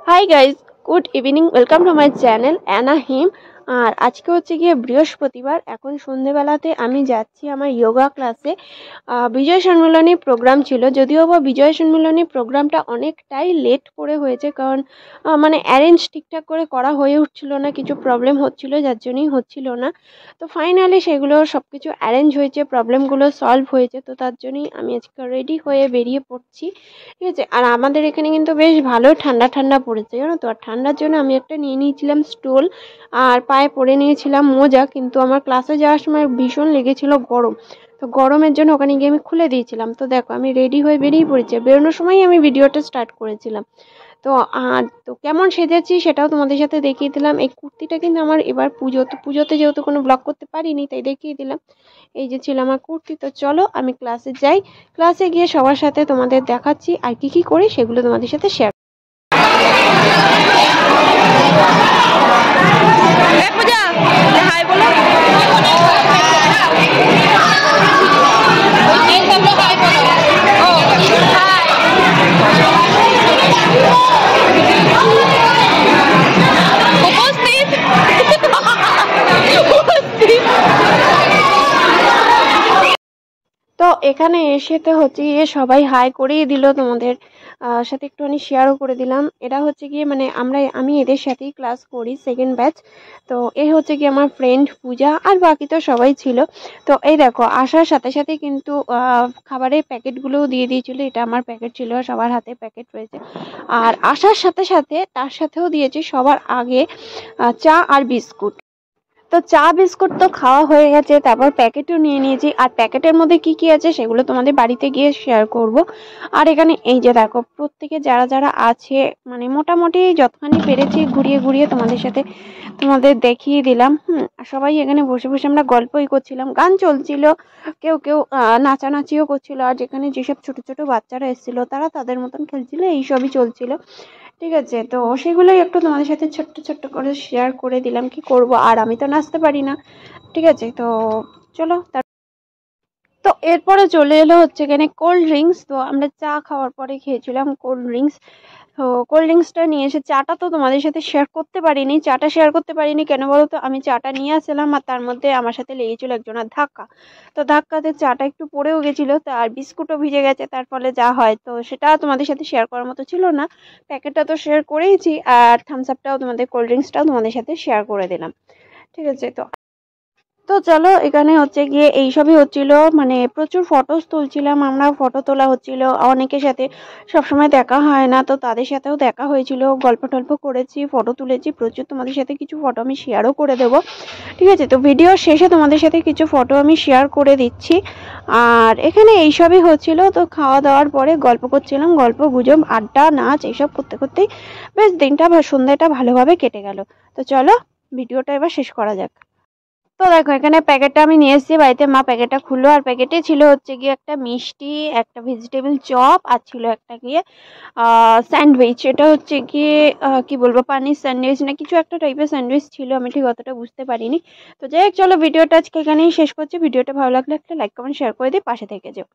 High guys, good evening, welcome to my channel Anaheim. আর আজকে হচ্ছে গিয়ে বৃহস্পতিবার। এখন সন্ধেবেলাতে আমি যাচ্ছি আমার যোগা ক্লাসে। বিজয় সম্মিলনী প্রোগ্রাম ছিল, যদিও বা বিজয় সম্মিলনী প্রোগ্রামটা অনেকটাই লেট করে হয়েছে, কারণ মানে অ্যারেঞ্জ ঠিকঠাক করে করা হয়ে উঠছিল না, কিছু প্রবলেম হচ্ছিল যার জন্যই হচ্ছিল না। তো ফাইনালি সেগুলো সব কিছু অ্যারেঞ্জ হয়েছে, প্রবলেমগুলো সলভ হয়েছে। তো তার জন্যই আমি আজকে রেডি হয়ে বেরিয়ে পড়ছি, ঠিক আছে। আর আমাদের এখানে কিন্তু বেশ ভালো ঠান্ডা ঠান্ডা পড়েছে, জানো তো। আর ঠান্ডার জন্য আমি একটা নিয়ে নিয়েছিলাম স্টোল, আর পায়ে পরে নিয়েছিলাম মোজা। কিন্তু আমার ক্লাসে যাওয়ার সময় ভীষণ লেগেছিল গরম, তো গরমের জন্য ওখানে গিয়ে আমি খুলে দিয়েছিলাম। তো দেখো আমি রেডি হয়ে বেরিয়ে পড়েছি, বেরোনোর সময় আমি ভিডিওটা স্টার্ট করেছিলাম। তো কেমন সেজেছি সেটাও তোমাদের সাথে দেখিয়ে দিলাম। এই কুর্তিটা কিন্তু আমার এবার পুজোতে যেহেতু কোনো ব্লগ করতে পারিনি, তাই দেখিয়ে দিলাম। এই যে ছিল আমার কুর্তি। তো চলো আমি ক্লাসে যাই, ক্লাসে গিয়ে সবার সাথে তোমাদের দেখাচ্ছি আর কি করি সেগুলো তোমাদের সাথে শেয়ার। তো এখানে এসে তো হচ্ছে গিয়ে সবাই হাই করেই দিল, তোমাদের সাথে একটুখানি শেয়ারও করে দিলাম। এরা হচ্ছে গিয়ে মানে আমি এদের সাথেই ক্লাস করি, সেকেন্ড ব্যাচ। তো এই হচ্ছে কি আমার ফ্রেন্ড পূজা, আর বাকি তো সবাই ছিল। তো এই দেখো আসার সাথে সাথে কিন্তু খাবারের প্যাকেটগুলোও দিয়ে দিয়েছিল। এটা আমার প্যাকেট ছিল, সবার হাতে প্যাকেট রয়েছে। আর আসার সাথে সাথে তার সাথেও দিয়েছে সবার আগে চা আর বিস্কুট। তো চা বিস্কুট তো খাওয়া হয়ে গেছে, তারপর প্যাকেটও নিয়ে নিয়েছি। আর প্যাকেটের মধ্যে কি কি আছে সেগুলো তোমাদের বাড়িতে গিয়ে শেয়ার করব। আর এখানে এই যে দেখো প্রত্যেকে যারা যারা আছে, মানে মোটামুটি যতখানি পেরেছি ঘুরিয়ে ঘুরিয়ে তোমাদের দেখিয়ে দিলাম। আর সবাই এখানে বসে বসে আমরা গল্পই করছিলাম, গান চলছিল, কেউ কেউ নাচানাচিও করছিল। আর যেখানে যেসব ছোট ছোট বাচ্চারা এসেছিল তারা তাদের মতন খেলছিল, এইসবই চলছিল, ঠিক আছে। তো সেগুলোই একটু তোমাদের সাথে ছোট্ট ছোট্ট করে শেয়ার করে দিলাম। কি করব, আর আমি তো নাচতে পারি না, ঠিক আছে। তো চলো তো এরপরে চলে এলো হচ্ছে এখানে কোল্ড ড্রিঙ্কস। তো আমরা চা খাওয়ার পরে খেয়েছিলাম কোল্ড ড্রিঙ্কস। তো কোল্ড ড্রিঙ্কসটা নিয়ে এসে চাটা তো তোমাদের সাথে শেয়ার করতে পারিনি। কেন বলো তো, আমি চাটা নিয়ে আসলাম আর তার মধ্যে আমার সাথে লেগেছিল একজনের ধাক্কা। তো ধাক্কাতে চাটা একটু পড়েও গেছিলো, তো আর বিস্কুটও ভিজে গেছে, তার ফলে যা হয়। তো সেটা তোমাদের সাথে শেয়ার করার মতো ছিল না। প্যাকেটটা তো শেয়ার করেইছি, আর থামস আপটাও কোল্ড ড্রিঙ্কসটাও তোমাদের সাথে শেয়ার করে দিলাম, ঠিক আছে। তো চলো এখানে হচ্ছে গিয়ে এইসবই হচ্ছিল, মানে প্রচুর ফটোস তুলছিলাম আমরা, ফটো তোলা হচ্ছিল। অনেকের সাথে সবসময় দেখা হয় না, তো তাদের সাথেও দেখা হয়েছিল, গল্প টল্প করেছি, ফটো তুলেছি প্রচুর। তোমাদের সাথে কিছু ফটো আমি শেয়ারও করে দেবো, ঠিক আছে। তো ভিডিও শেষে তোমাদের সাথে কিছু ফটো আমি শেয়ার করে দিচ্ছি। আর এখানে এইসবই হচ্ছিল। তো খাওয়া দাওয়ার পরে গল্প করছিলাম, গল্প গুজব আড্ডা নাচ এইসব করতে করতেই বেশ দিনটা বা সন্ধ্যাটা ভালোভাবে কেটে গেল। তো চলো ভিডিওটা এবার শেষ করা যাক। তো দেখো এখানে প্যাকেটটা আমি নিয়ে এসেছি বাড়িতে, মা প্যাকেটটা খুললো। আর প্যাকেটে ছিল হচ্ছে গিয়ে একটা মিষ্টি, একটা ভেজিটেবল চপ, আর ছিল একটা গিয়ে স্যান্ডউইচ। এটা হচ্ছে গিয়ে কি বলবো, পানির স্যান্ডউইচ না কিছু একটা টাইপের স্যান্ডউইচ ছিল, আমি ঠিক অতটা বুঝতে পারিনি। তো যাই হোক, চলো ভিডিওটা আজকে এখানেই শেষ করছি। ভিডিওটা ভালো লাগলে একটা লাইক কমেন্ট শেয়ার করে দিই, পাশে থেকে যেও।